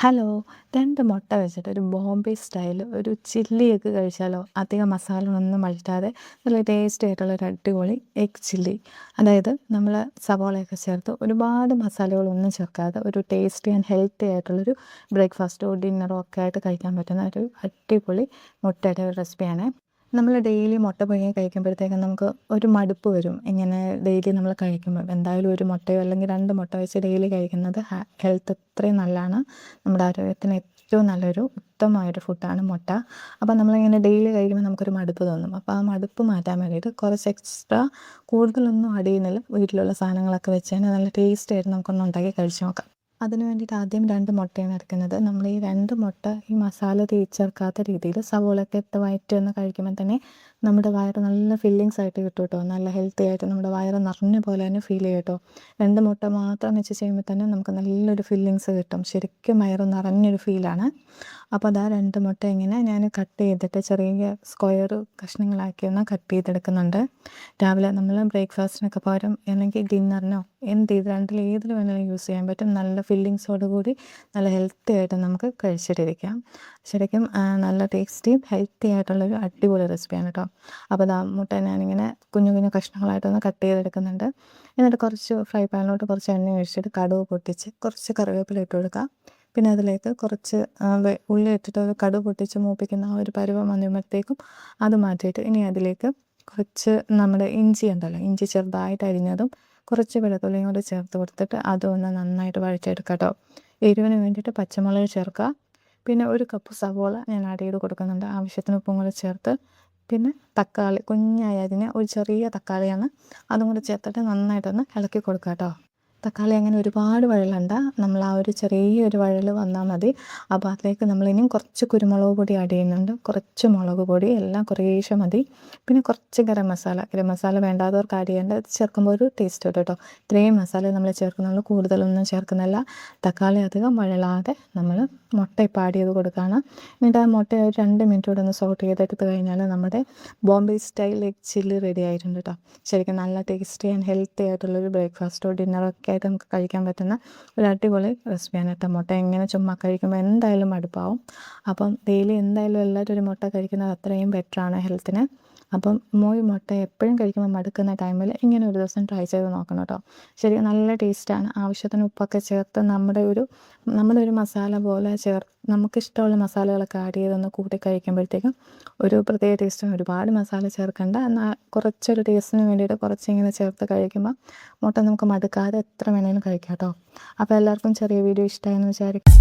Hello, 2 മുട്ട വെച്ചിട്ട് ഒരു ബോംബെ സ്റ്റൈൽ ഒരു ചില്ലി എഗ് കഴിച്ചാലോ? അധികം മസാലകളൊന്നും വഴറ്റാതെ നല്ല ടേസ്റ്റി ആയിട്ടുള്ള ഒരു അടിപൊളി എഗ് ചില്ലി. അതായത് നമ്മൾ സവാളയൊക്കെ ചേർത്ത് ഒരുപാട് മസാലകളൊന്നും ചേർക്കാതെ ഒരു ടേസ്റ്റി ആൻഡ് ഹെൽത്തി ആയിട്ടുള്ളൊരു ബ്രേക്ക്ഫാസ്റ്റോ ഡിന്നറോ ഒക്കെ ആയിട്ട് കഴിക്കാൻ പറ്റുന്ന ഒരു അടിപൊളി മുട്ടയുടെ ഒരു റെസിപ്പിയാണ്. നമ്മൾ ഡെയിലി മുട്ട പുഴുങ്ങി കഴിക്കുമ്പോഴത്തേക്കും നമുക്ക് ഒരു മടുപ്പ് വരും. ഇങ്ങനെ ഡെയിലി നമ്മൾ കഴിക്കുമ്പോൾ എന്തായാലും ഒരു മുട്ടയോ അല്ലെങ്കിൽ 2 മുട്ട വെച്ച് ഡെയിലി കഴിക്കുന്നത് ഹെൽത്ത് അത്രയും നല്ലതാണ്. നമ്മുടെ ആരോഗ്യത്തിന് ഏറ്റവും നല്ലൊരു ഉത്തമമായൊരു ഫുഡാണ് മുട്ട. അപ്പോൾ നമ്മളിങ്ങനെ ഡെയിലി കഴിക്കുമ്പോൾ നമുക്കൊരു മടുപ്പ് തോന്നും. അപ്പോൾ ആ മടുപ്പ് മാറ്റാൻ വേണ്ടിയിട്ട് കുറച്ച് എക്സ്ട്രാ കൂടുതലൊന്നും ആഡ് ചെയ്യുന്നില്ല. വീട്ടിലുള്ള സാധനങ്ങളൊക്കെ വെച്ച് തന്നെ നല്ല ടേസ്റ്റ് ആയിട്ട് നമുക്കൊന്ന് ഉണ്ടാക്കി കഴിച്ച് നോക്കാം. അതിന് വേണ്ടിയിട്ട് ആദ്യം 2 മുട്ടയാണ് എടുക്കുന്നത്. നമ്മൾ ഈ 2 മുട്ട ഈ മസാല ചേർക്കാത്ത രീതിയിൽ സവോളയൊക്കെ ഇട്ട് വഴറ്റി കഴിക്കുമ്പോൾ തന്നെ നമ്മുടെ വയറ് നല്ല ഫില്ലിങ്സ് ആയിട്ട് കിട്ടും കേട്ടോ. നല്ല ഹെൽത്തി ആയിട്ട് നമ്മുടെ വയറ് നിറഞ്ഞ പോലെ തന്നെ ഫീൽ ചെയ്യും കേട്ടോ. 2 മുട്ട മാത്രം വെച്ച് ചെയ്യുമ്പോൾ തന്നെ നമുക്ക് നല്ലൊരു ഫില്ലിങ്സ് കിട്ടും. ശരിക്കും വയറ് നിറഞ്ഞൊരു ഫീലാണ്. അപ്പോൾ അതാ 2 മുട്ട ഇങ്ങനെ ഞാൻ കട്ട് ചെയ്തിട്ട് ചെറിയ സ്ക്വയർ കഷ്ണങ്ങളാക്കി ഒന്ന് കട്ട് ചെയ്തെടുക്കുന്നുണ്ട്. രാവിലെ നമ്മൾ ബ്രേക്ക്ഫാസ്റ്റിനൊക്കെ പകരം അല്ലെങ്കിൽ ഡിന്നറിനോ രണ്ടിൽ ഏതിൽ വേണമെങ്കിലും യൂസ് ചെയ്യാൻ പറ്റും. നല്ല ഫില്ലിങ്സോട് കൂടി നല്ല ഹെൽത്തി ആയിട്ട് നമുക്ക് കഴിച്ചിട്ടിരിക്കാം. ശരിക്കും നല്ല ടേസ്റ്റിയും ഹെൽത്തി ആയിട്ടുള്ളൊരു അടിപൊളി റെസിപ്പിയാണ് കേട്ടോ. അപ്പോൾ ദാ മുട്ട ഞാനിങ്ങനെ കുഞ്ഞു കുഞ്ഞു കഷ്ണങ്ങളായിട്ടൊന്ന് കട്ട് ചെയ്തെടുക്കുന്നുണ്ട്. എന്നിട്ട് കുറച്ച് ഫ്രൈ പാനിലോട്ട് കുറച്ച് എണ്ണ ഒഴിച്ചിട്ട് കടുക് പൊട്ടിച്ച് കുറച്ച് കറിവേപ്പില ഇട്ട് കൊടുക്കാം. പിന്നെ അതിലേക്ക് കുറച്ച് ഉള്ളി ഇട്ടിട്ട് കടുക് പൊട്ടിച്ച് മൂപ്പിക്കുന്ന ആ ഒരു പരുവം വന്നുമ്പോഴത്തേക്കും അത് മാറ്റിയിട്ട് ഇനി അതിലേക്ക് കുറച്ച് നമ്മുടെ ഇഞ്ചി ഉണ്ടല്ലോ, ഇഞ്ചി ചെറുതായിട്ട് അരിഞ്ഞതും കുറച്ച് വെളുത്തുള്ളിയും കൂടി ചേർത്ത് കൊടുത്തിട്ട് അതൊന്ന് നന്നായിട്ട് വഴറ്റിയെടുക്കാം കേട്ടോ. എരിവിന് വേണ്ടിയിട്ട് പച്ചമുളക് ചേർക്കുക. പിന്നെ 1 കപ്പ് സവോള ഞാൻ ആഡ് ചെയ്ത് കൊടുക്കുന്നുണ്ട്. ആവശ്യത്തിന് ഉപ്പും കൂടി ചേർത്ത് പിന്നെ തക്കാളി കുഞ്ഞായി അരിഞ്ഞ ഒരു ചെറിയ തക്കാളിയാണ്, അതും കൂടി ചേർത്തിട്ട് നന്നായിട്ടൊന്ന് ഇളക്കി കൊടുക്കുക കേട്ടോ. തക്കാളി അങ്ങനെ ഒരുപാട് വഴലണ്ട, നമ്മൾ ആ ഒരു ചെറിയൊരു വഴൽ വന്നാൽ മതി. അപ്പോൾ അതിലേക്ക് നമ്മളിനിയും കുറച്ച് കുരുമുളക് പൊടി ആഡ് ചെയ്യുന്നുണ്ട്, കുറച്ച് മുളക് പൊടി, എല്ലാം കുറേശ്ശെ മതി. പിന്നെ കുറച്ച് ഗരം മസാല വേണ്ടാത്തവർക്ക് ആഡ് ചെയ്യേണ്ട, ഇത് ചേർക്കുമ്പോൾ ഒരു ടേസ്റ്റ് കിട്ടും കേട്ടോ. ഇത്രയും മസാല നമ്മൾ ചേർക്കുന്നുള്ളൂ, കൂടുതലൊന്നും ചേർക്കുന്നില്ല. തക്കാളി അധികം വഴലാതെ നമ്മൾ മുട്ട ഇപ്പോൾ ആഡ് ചെയ്ത് കൊടുക്കുകയാണ്. എന്നിട്ട് ആ മുട്ട ഒരു 2 മിനിറ്റ് കൂടെ ഒന്ന് സോട്ട് ചെയ്തെടുത്ത് കഴിഞ്ഞാൽ നമ്മുടെ Bombay style egg chilli ready ആയിട്ടുണ്ട് കേട്ടോ. ശരിക്കും നല്ല ടേസ്റ്റി ആൻഡ് ഹെൽത്തി ആയിട്ടുള്ളൊരു ബ്രേക്ക്ഫാസ്റ്റോ ഡിന്നറോ ഒക്കെ ആയിട്ട് നമുക്ക് കഴിക്കാൻ പറ്റുന്ന ഒരു അടിപൊളി റെസിപ്പിയാണ് കേട്ടോ. മുട്ട എങ്ങനെ ചുമ്മാ കഴിക്കുമ്പോൾ എന്തായാലും മടുപ്പാവും. അപ്പം ഡെയിലി എന്തായാലും എല്ലാവരും ഒരു മുട്ട കഴിക്കുന്നത് അത്രയും ബെറ്ററാണ് ഹെൽത്തിന്. അപ്പം മുട്ട എപ്പോഴും കഴിക്കുമ്പോൾ മടുക്കുന്ന ടൈമിൽ ഇങ്ങനെ ഒരു ദിവസം ട്രൈ ചെയ്ത് നോക്കണം കേട്ടോ. ശരിക്കും നല്ല ടേസ്റ്റാണ്. ആവശ്യത്തിന് ഉപ്പൊക്കെ ചേർത്ത് നമ്മുടെ ഒരു മസാല പോലെ നമുക്കിഷ്ടമുള്ള മസാലകളൊക്കെ ആഡ് ചെയ്തൊന്ന് കൂട്ടി കഴിക്കുമ്പോഴത്തേക്കും ഒരു പ്രത്യേക ടേസ്റ്റും. ഒരുപാട് മസാല ചേർക്കേണ്ട, എന്നാൽ കുറച്ചൊരു ടേസ്റ്റിന് വേണ്ടിയിട്ട് കുറച്ചിങ്ങനെ ചേർത്ത് കഴിക്കുമ്പോൾ മുട്ട നമുക്ക് മടുക്കാതെ എത്ര വേണമെങ്കിലും കഴിക്കാം കേട്ടോ. അപ്പോൾ എല്ലാവർക്കും ചെറിയ വീഡിയോ ഇഷ്ടമായെന്ന് വിചാരിക്കും.